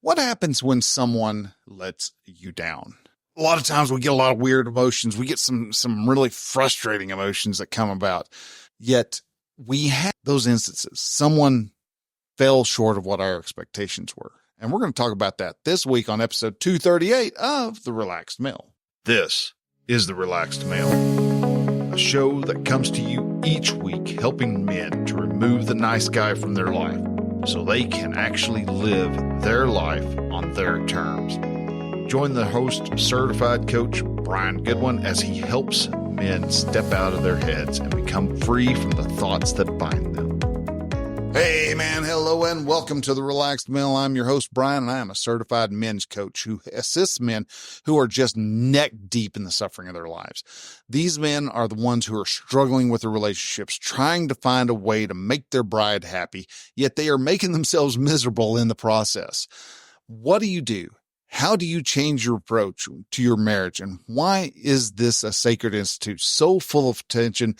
What happens when someone lets you down? A lot of times we get a lot of weird emotions. We get some really frustrating emotions that come about. Yet we have those instances. Someone fell short of what our expectations were. And we're going to talk about that this week on episode 238 of The Relaxed Male. This is The Relaxed Male, a show that comes to you each week helping men to remove the nice guy from their life so they can actually live their life on their terms. Join the host, certified coach Brian Goodwin, as he helps men step out of their heads and become free from the thoughts that bind them. Hey man, hello and welcome to The Relaxed Male. I'm your host Brian, and I am a certified men's coach who assists men who are just neck deep in the suffering of their lives. These men are the ones who are struggling with their relationships, trying to find a way to make their bride happy, yet they are making themselves miserable in the process. What do? How do you change your approach to your marriage? And why is this a sacred institute so full of tension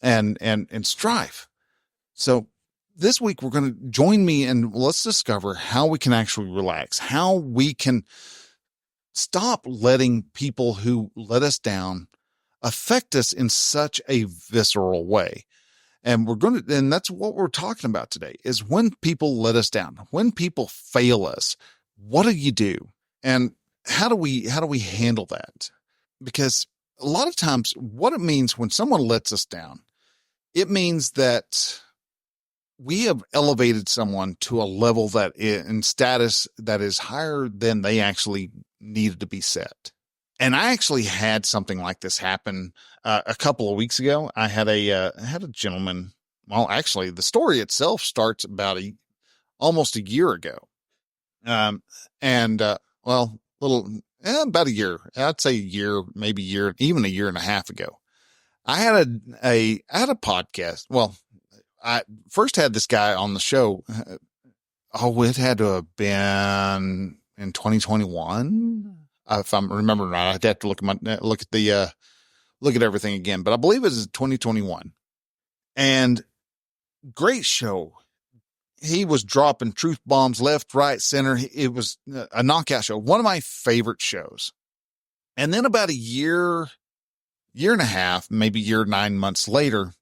and strife? So this week, we're going to join me and let's discover how we can actually relax, how we can stop letting people who let us down affect us in such a visceral way. And and that's what we're talking about today is when people let us down, when people fail us, what do you do? And how do we handle that? Because a lot of times what it means when someone lets us down, it means that we have elevated someone to a level that in status that is higher than they actually needed to be set. And I actually had something like this happen a couple of weeks ago. I had a gentleman. Well, actually, the story itself starts about almost a year ago. About a year. I'd say a year, maybe even a year and a half ago. I had a podcast. Well, I first had this guy on the show. It had to have been in 2021. If I'm remembering right, I'd have to look at everything again, but I believe it was 2021. And great show. He was dropping truth bombs left, right, center. It was a knockout show. One of my favorite shows. And then about a year and a half, maybe 9 months later,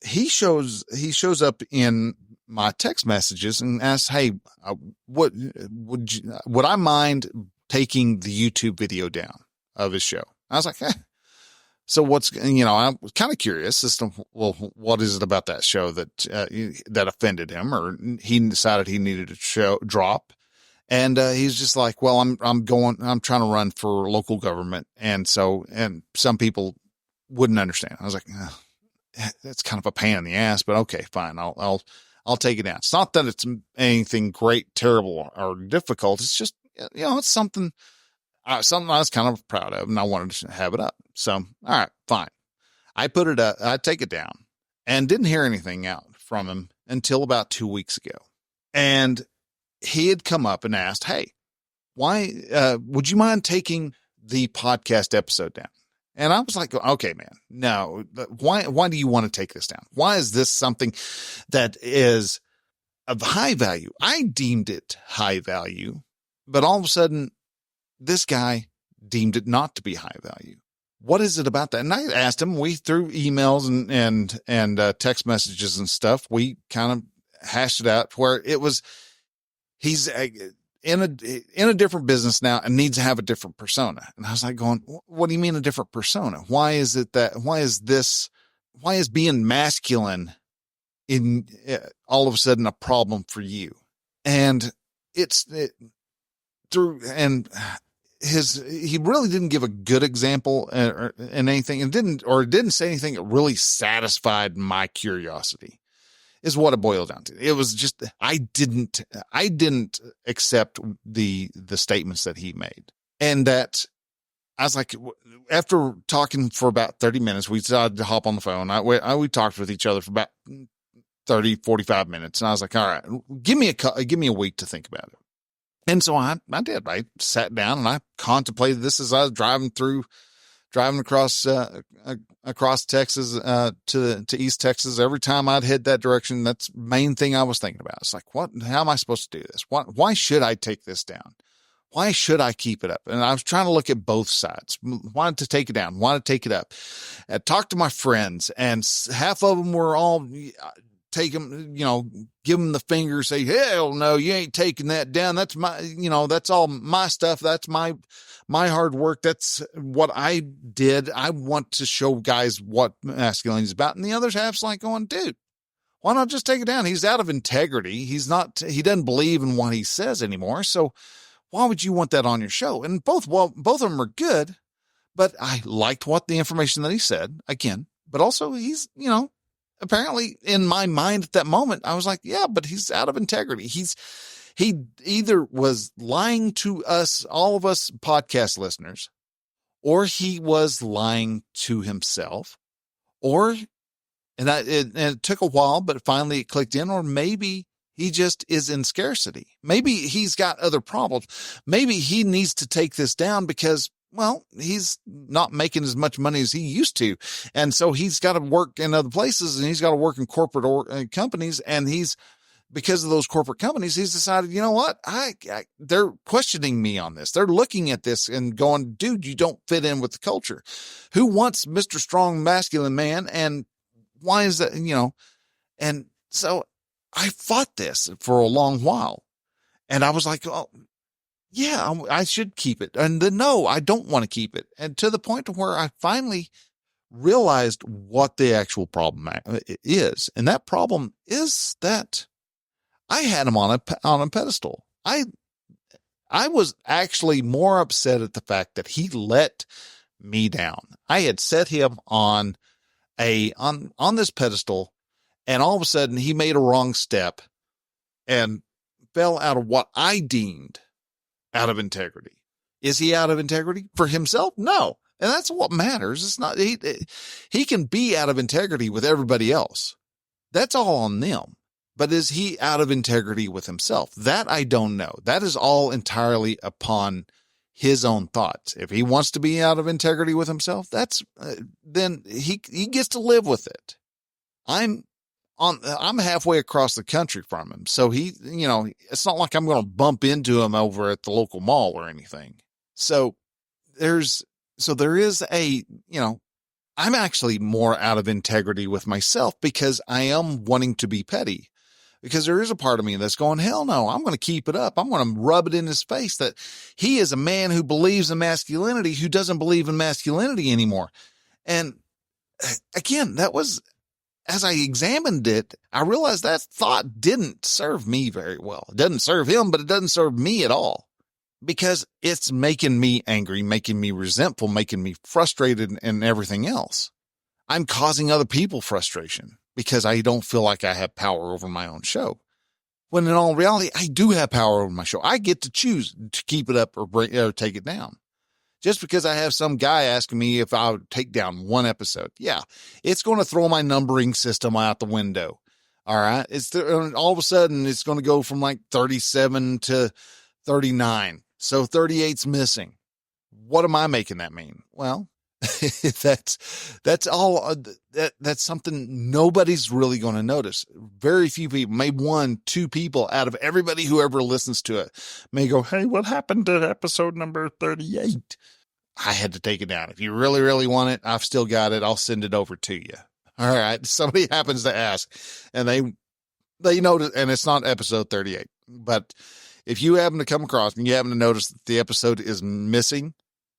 he shows up in my text messages and asks, "Hey, would I mind taking the YouTube video down of his show?" I was like, so I was kind of curious as to, well, what is it about that show that offended him, or he decided he needed to drop. And, he's just like, well, I'm trying to run for local government. And some people wouldn't understand. I was like, that's kind of a pain in the ass, but okay, fine. I'll take it down. It's not that it's anything great, terrible, or difficult. It's just, it's something I was kind of proud of and I wanted to have it up. So, all right, fine. I put it up, I take it down and didn't hear anything out from him until about 2 weeks ago. And he had come up and asked, "Hey, why, would you mind taking the podcast episode down?" And I was like, okay, man, no, why do you want to take this down? Why is this something that is of high value? I deemed it high value, but all of a sudden this guy deemed it not to be high value. What is it about that? And I asked him, through emails and text messages and stuff, we kind of hashed it out where he's in a different business now and needs to have a different persona. And I was like going, what do you mean a different persona? Why is being masculine all of a sudden a problem for you? And he really didn't give a good example and anything, and didn't say anything that really satisfied my curiosity. Is what it boiled down to. It was just, I didn't accept the statements that he made. And that I was like, after talking for about 30 minutes, we decided to hop on the phone. We talked with each other for about 30, 45 minutes. And I was like, all right, give me a week to think about it. And so I did. I sat down and I contemplated this as I was driving through driving across Texas, to East Texas. Every time I'd head that direction, that's the main thing I was thinking about. It's like, how am I supposed to do this? Why should I take this down? Why should I keep it up? And I was trying to look at both sides. Wanted to take it down, wanted to take it up. I talked to my friends, and half of them were all take them, give them the finger, say, hell no, you ain't taking that down. That's that's all my stuff. That's my hard work. That's what I did. I want to show guys what masculinity is about. And the other half's like going, dude, why not just take it down? He's out of integrity. He doesn't believe in what he says anymore. So why would you want that on your show? And both of them are good, but I liked the information that he said again, but also he's, apparently in my mind at that moment, I was like, yeah, but he's out of integrity. He either was lying to us, all of us podcast listeners, or he was lying to himself, and it took a while, but finally it clicked in, or maybe he just is in scarcity. Maybe he's got other problems. Maybe he needs to take this down because, well, he's not making as much money as he used to. And so he's got to work in other places, and he's got to work in corporate companies. And because of those corporate companies, he's decided, you know what? They're questioning me on this. They're looking at this and going, dude, you don't fit in with the culture. Who wants Mr. Strong Masculine Man? And why is that, and so I fought this for a long while, and I was like, oh, yeah, I should keep it. And then, no, I don't want to keep it. And to the point to where I finally realized what the actual problem is. And that problem is that I had him on a pedestal. I was actually more upset at the fact that he let me down. I had set him on this pedestal, and all of a sudden he made a wrong step and fell out of what I deemed out of integrity. Is he out of integrity for himself? No. And that's what matters. It's not, he can be out of integrity with everybody else. That's all on them. But is he out of integrity with himself? That I don't know. That is all entirely upon his own thoughts. If he wants to be out of integrity with himself, then he gets to live with it. I'm halfway across the country from him. So it's not like I'm going to bump into him over at the local mall or anything. So there is I'm actually more out of integrity with myself because I am wanting to be petty, because there is a part of me that's going, hell no, I'm going to keep it up. I'm going to rub it in his face that he is a man who believes in masculinity, who doesn't believe in masculinity anymore. And again, that was, as I examined it, I realized that thought didn't serve me very well. It doesn't serve him, but it doesn't serve me at all, because it's making me angry, making me resentful, making me frustrated, and everything else. I'm causing other people frustration because I don't feel like I have power over my own show. When in all reality, I do have power over my show. I get to choose to keep it up or take it down. Just because I have some guy asking me if I would take down one episode. Yeah, it's going to throw my numbering system out the window. All right. All of a sudden it's going to go from like 37 to 39. So 38's missing. What am I making that mean? Well, that's all. That's something nobody's really going to notice. Very few people, maybe 1-2 people out of everybody who ever listens to it may go, hey, what happened to episode number 38? I had to take it down. If you really, really want it, I've still got it. I'll send it over to you. All right. Somebody happens to ask, and they notice, and it's not episode 38, but if you happen to come across and you happen to notice that the episode is missing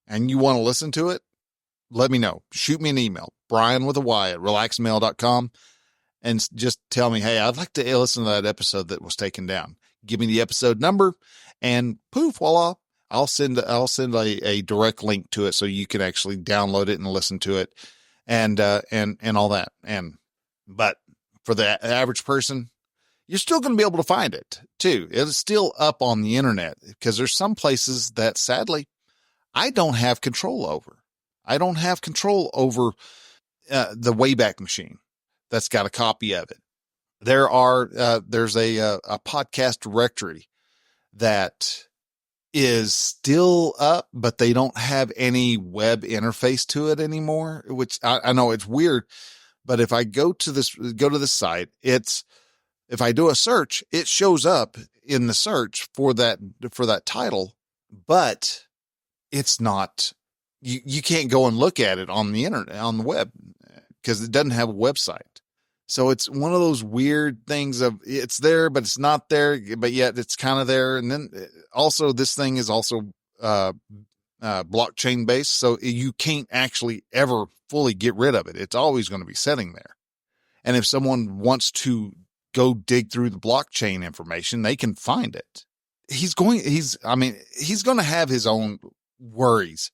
and you want to listen to it, let me know. Shoot me an email, brian@relaxmail.com, and just tell me, hey, I'd like to listen to that episode that was taken down. Give me the episode number, and poof, voila. I'll send a direct link to it so you can actually download it and listen to it, and all that. But for the average person, you're still going to be able to find it too. It's still up on the internet, because there's some places that sadly I don't have control over. I don't have control over the Wayback Machine that's got a copy of it. There's a podcast directory that is still up, but they don't have any web interface to it anymore, which I know it's weird, but if I go to this site, if I do a search, it shows up in the search for that title, but it's not, you can't go and look at it on the internet, on the web, because it doesn't have a website. So it's one of those weird things of it's there, but it's not there, but yet it's kind of there. And then also this thing is also, blockchain based. So you can't actually ever fully get rid of it. It's always going to be sitting there. And if someone wants to go dig through the blockchain information, they can find it. He's going to have his own worries.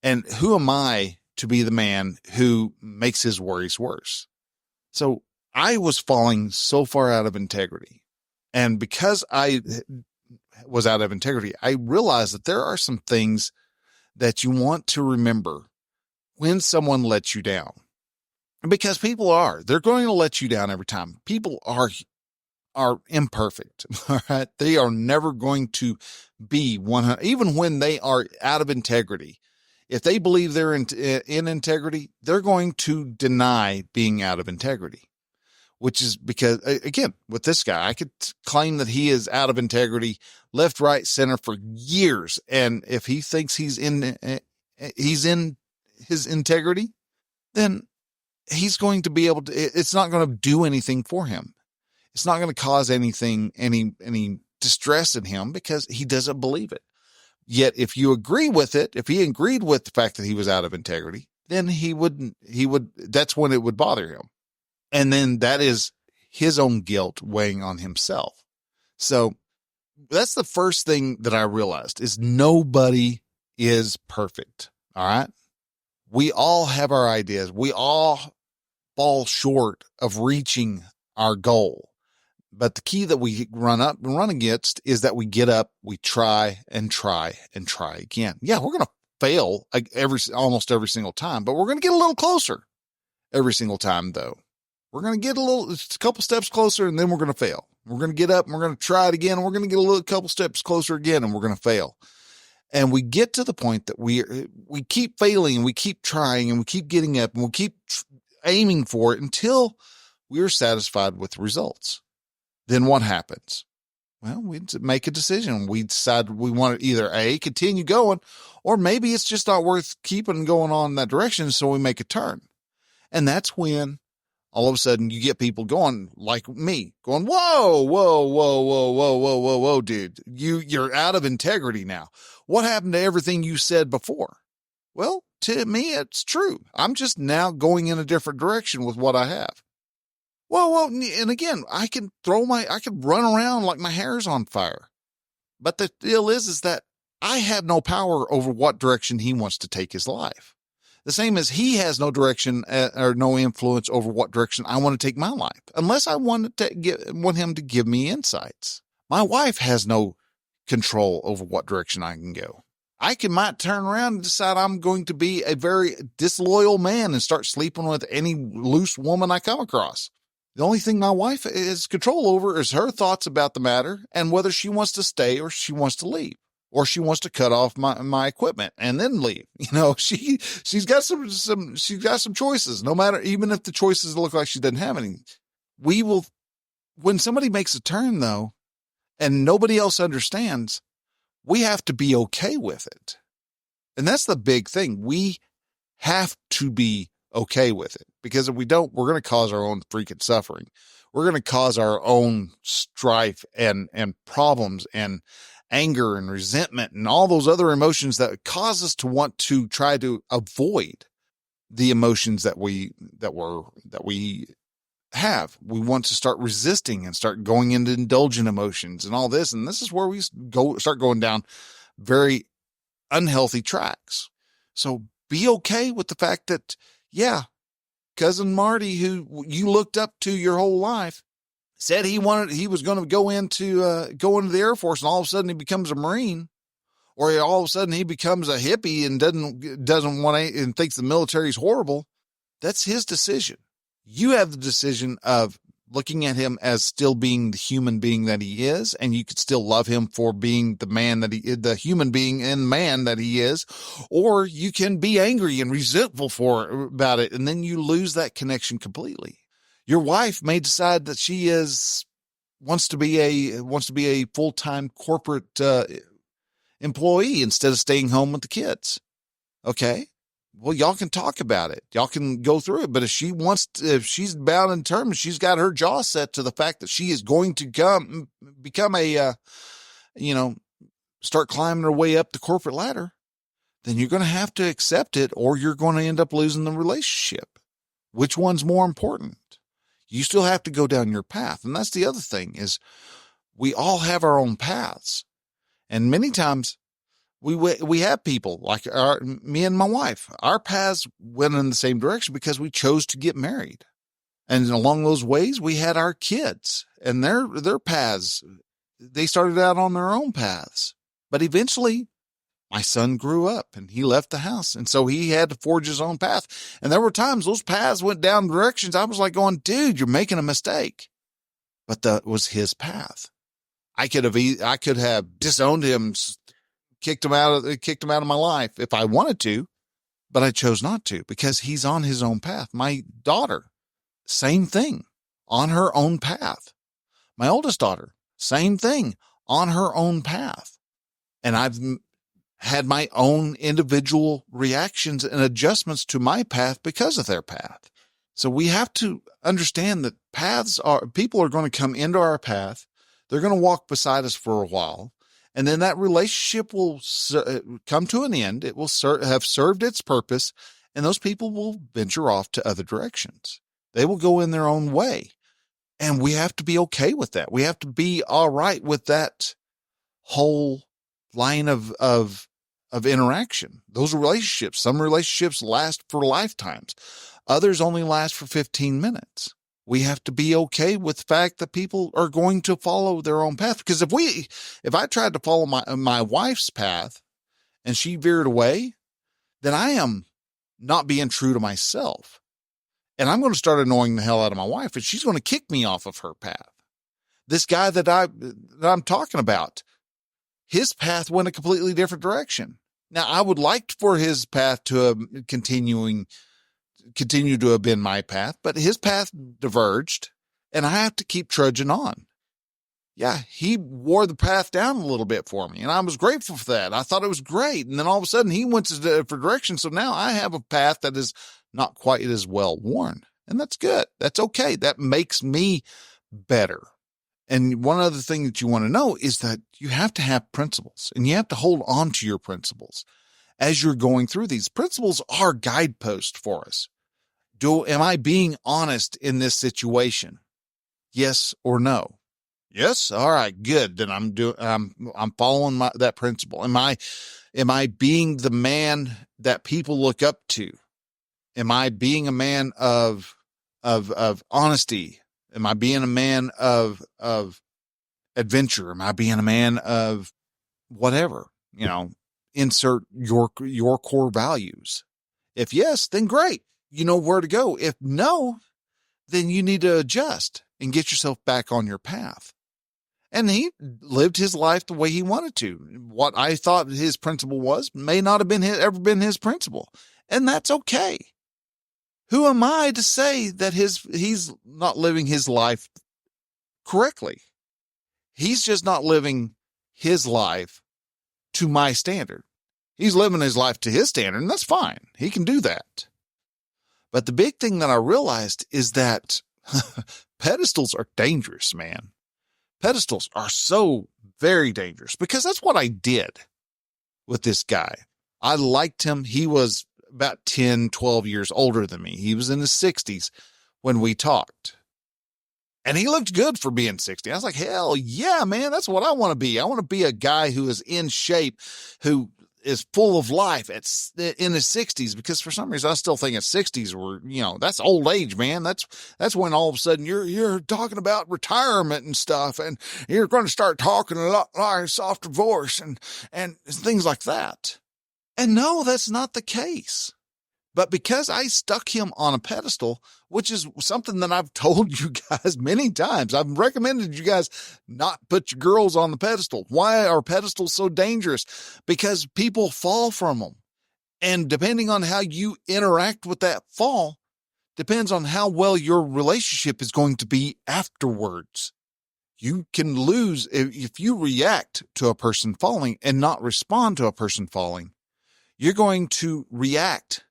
And who am I to be the man who makes his worries worse? So I was falling so far out of integrity. And because I was out of integrity, I realized that there are some things that you want to remember when someone lets you down. Because they're going to let you down every time. People are imperfect. All right. They are never going to be 100, even when they are out of integrity. If they believe they're in integrity, they're going to deny being out of integrity, which is because, again, with this guy, I could claim that he is out of integrity left, right, center for years. And if he thinks he's in his integrity, then he's going to be able to, it's not going to do anything for him. It's not going to cause any distress in him because he doesn't believe it. Yet if you agree with it, if he agreed with the fact that he was out of integrity, then that's when it would bother him. And then that is his own guilt weighing on himself. So that's the first thing that I realized is nobody is perfect. All right. We all have our ideas. We all fall short of reaching our goal. But the key that we run against is that we get up, we try and try and try again. Yeah, we're going to fail almost every single time, but we're going to get a little closer every single time though. We're going to get a couple steps closer and then we're going to fail. We're going to get up and we're going to try it again. And we're going to get a couple steps closer again and we're going to fail. And we get to the point that we keep failing and we keep trying and we keep getting up and we keep aiming for it until we are satisfied with the results. Then what happens? Well, we make a decision. We decide we want to either continue going, or maybe it's just not worth keeping going on in that direction. So we make a turn. And that's when all of a sudden you get people going like me going, whoa, whoa, whoa, whoa, whoa, whoa, whoa, whoa, dude, you're out of integrity now. What happened to everything you said before? Well, to me, it's true. I'm just now going in a different direction with what I have. Well, and again, I can run around like my hair's on fire. But the deal is that I have no power over what direction he wants to take his life. The same as he has no direction or no influence over what direction I want to take my life, unless I want him to give me insights. My wife has no control over what direction I can go. Might turn around and decide I'm going to be a very disloyal man and start sleeping with any loose woman I come across. The only thing my wife has control over is her thoughts about the matter and whether she wants to stay or she wants to leave, or she wants to cut off my equipment and then leave. You know, she's got some choices, no matter, even if the choices look like she doesn't have any. When somebody makes a turn though, and nobody else understands, we have to be okay with it. And that's the big thing. We have to be okay with it, because if we don't, we're going to cause our own freaking suffering. We're going to cause our own strife and problems and anger and resentment and all those other emotions that cause us to want to try to avoid the emotions that we have. We want to start resisting and start going into indulgent emotions and all this. And this is where we start going down very unhealthy tracks. So be okay with the fact that, yeah, cousin Marty, who you looked up to your whole life, said he was going to go into the Air Force, and all of a sudden he becomes a Marine, or all of a sudden he becomes a hippie and doesn't want to, and thinks the military is horrible. That's his decision. You have the decision of looking at him as still being the human being that he is, and you could still love him for being the man that the human being and man that he is, or you can be angry and resentful about it, and then you lose that connection completely. Your wife may decide that she wants to be a full-time corporate employee instead of staying home with the kids. Okay. Well, y'all can talk about it. Y'all can go through it. But if she's bound and determined, she's got her jaw set to the fact that she is going to become start climbing her way up the corporate ladder, then you're going to have to accept it, or you're going to end up losing the relationship. Which one's more important? You still have to go down your path. And that's the other thing, is we all have our own paths. And many times we have people like me and my wife, our paths went in the same direction because we chose to get married. And along those ways, we had our kids, and their paths, they started out on their own paths. But eventually my son grew up and he left the house. And so he had to forge his own path. And there were times those paths went down directions I was like going, dude, you're making a mistake. But that was his path. I could have disowned him, kicked him out of my life if I wanted to, but I chose not to because he's on his own path. My daughter, same thing, on her own path. My oldest daughter, same thing, on her own path. And I've had my own individual reactions and adjustments to my path because of their path. So we have to understand that people are going to come into our path. They're going to walk beside us for a while. And then that relationship will come to an end. It will have served its purpose, and those people will venture off to other directions. They will go in their own way. And we have to be okay with that. We have to be all right with that whole line of interaction. Those relationships, some relationships last for lifetimes. Others only last for 15 minutes. We have to be okay with the fact that people are going to follow their own path. Because if I tried to follow my wife's path and she veered away, then I am not being true to myself. And I'm going to start annoying the hell out of my wife, and she's going to kick me off of her path. This guy that I'm talking about, his path went a completely different direction. Now, I would like for his path to continue to have been my path, but his path diverged, and I have to keep trudging on. Yeah, he wore the path down a little bit for me, and I was grateful for that. I thought it was great. And then all of a sudden he went a different direction. So now I have a path that is not quite as well worn, and that's good. That's okay. That makes me better. And one other thing that you want to know is that you have to have principles, and you have to hold on to your principles as you're going through these. Principles are guideposts for us. Am I being honest in this situation? Yes or no? Yes. All right, good. Then I'm following that principle. Am I being the man that people look up to? Am I being a man of honesty? Am I being a man of adventure? Am I being a man of whatever? Insert your core values. If yes, then great. You know where to go. If no, then you need to adjust and get yourself back on your path. And he lived his life the way he wanted to. What I thought his principle was may not have ever been his principle. And that's okay. Who am I to say that he's not living his life correctly? He's just not living his life to my standard. He's living his life to his standard, and that's fine. He can do that. But the big thing that I realized is that pedestals are dangerous, man. Pedestals are so very dangerous, because that's what I did with this guy. I liked him. He was about 10, 12 years older than me. He was in his 60s when we talked. And he looked good for being 60. I was like, hell yeah, man, that's what I want to be. I want to be a guy who is in shape, who is full of life in his 60s, because for some reason I still think his 60s were, that's old age, man. That's when all of a sudden you're talking about retirement and stuff, and you're going to start talking a lot like a softer voice and things like that. And no, that's not the case. But because I stuck him on a pedestal, which is something that I've told you guys many times, I've recommended you guys not put your girls on the pedestal. Why are pedestals so dangerous? Because people fall from them. And depending on how you interact with that fall, depends on how well your relationship is going to be afterwards. You can lose if you react to a person falling and not respond to a person falling. You're going to react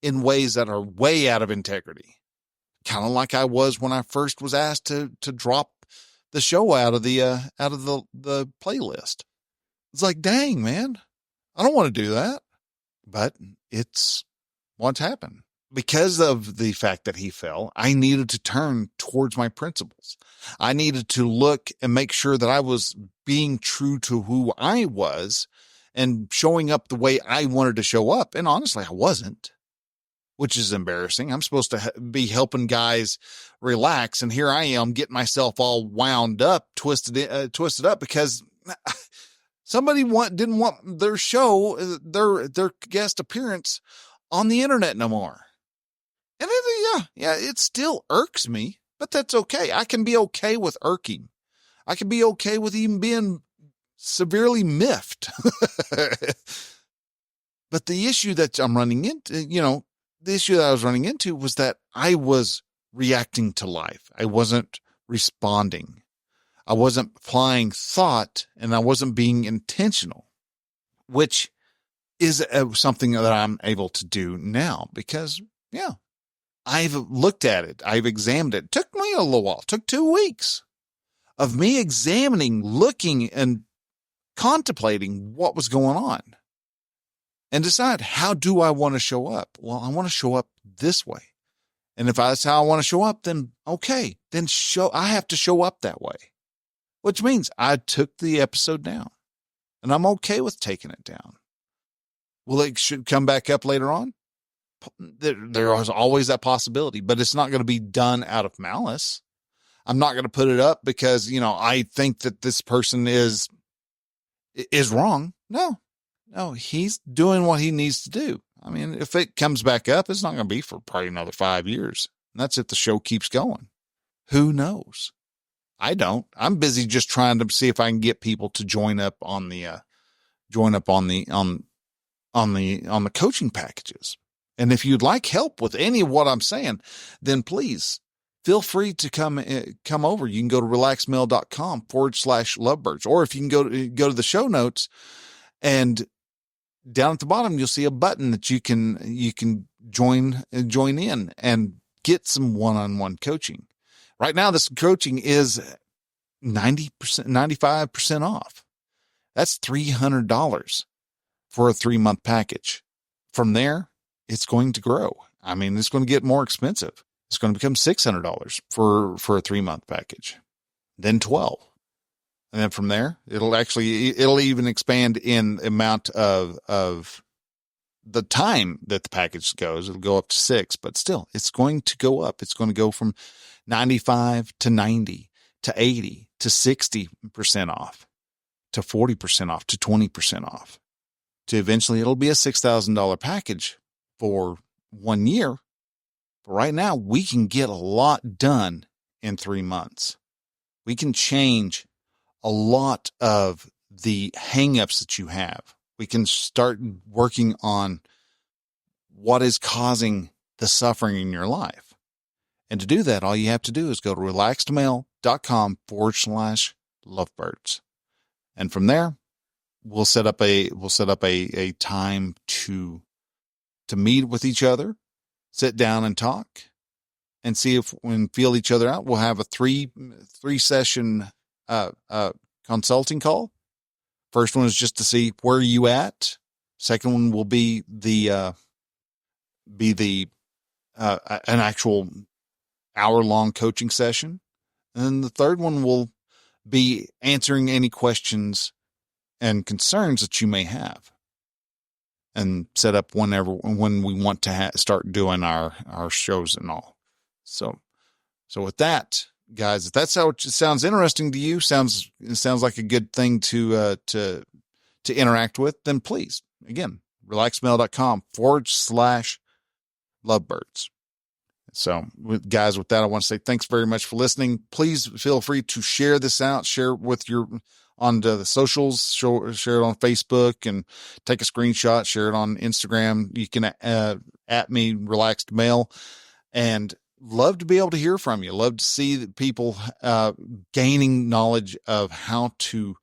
in ways that are way out of integrity. Kind of like I was when I first was asked to drop the show out of the playlist. It's like, dang, man, I don't want to do that, but it's what's happened. Because of the fact that he fell, I needed to turn towards my principles. I needed to look and make sure that I was being true to who I was and showing up the way I wanted to show up. And honestly, I wasn't, which is embarrassing. I'm supposed to be helping guys relax. And here I am getting myself all wound up, twisted up because somebody didn't want their show, their guest appearance on the internet no more. And it still irks me, but that's okay. I can be okay with irking. I can be okay with even being severely miffed. But the issue that I'm running into, the issue that I was running into was that I was reacting to life. I wasn't responding. I wasn't applying thought, and I wasn't being intentional, which is something that I'm able to do now because, I've looked at it. I've examined it. It took me a little while. It took 2 weeks of me examining, looking, and contemplating what was going on and decide, how do I want to show up? Well, I want to show up this way. And if that's how I want to show up, then okay, then I have to show up that way, which means I took the episode down and I'm okay with taking it down. Well, it should come back up later on. There is always that possibility, but it's not going to be done out of malice. I'm not going to put it up because, I think that this person is wrong. No, he's doing what he needs to do. I mean, if it comes back up, it's not going to be for probably another 5 years. And that's if the show keeps going. Who knows? I don't. I'm busy just trying to see if I can get people to join up on the coaching packages. And if you'd like help with any of what I'm saying, then please feel free to come over. You can go to relaxmail.com/lovebirds. Or if you can go to the show notes, and down at the bottom, you'll see a button that you can join in and get some one-on-one coaching. Right now, this coaching is 90%, 95% off. That's $300 for a 3-month package. From there, it's going to grow. I mean, it's going to get more expensive. It's going to become $600 for a 3-month package, then 12. And then from there, it'll even expand in the amount of the time that the package goes. It'll go up to 6, but still it's going to go up. It's going to go from 95 to 90 to 80 to 60% off to 40% off to 20% off to eventually it'll be a $6,000 package for 1 year. But right now we can get a lot done in 3 months. We can change a lot of the hangups that you have. We can start working on what is causing the suffering in your life. And to do that, all you have to do is go to relaxedmail.com/lovebirds. And from there, we'll set up a time to meet with each other, sit down and talk, and see if we can feel each other out. We'll have a three session consulting call. First one is just to see where you at. Second one will be an actual hour-long coaching session. And then the third one will be answering any questions and concerns that you may have, and set up when we want to start doing our shows and all. So with that, guys, if that's how it sounds interesting to you, sounds like a good thing to interact with, then please, again, relaxmail.com/lovebirds. lovebirds. So guys, with that, I want to say thanks very much for listening. Please feel free to share this out, share it with on the socials, share it on Facebook, and take a screenshot, share it on Instagram. You can at me, Relaxed Male, and love to be able to hear from you. Love to see people gaining knowledge of how to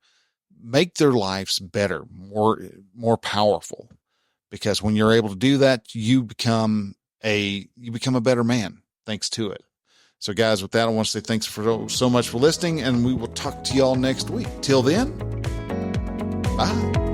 make their lives better, more powerful. Because when you're able to do that, you become a better man thanks to it. So guys, with that, I want to say thanks so much for listening, and we will talk to y'all next week. Till then, bye.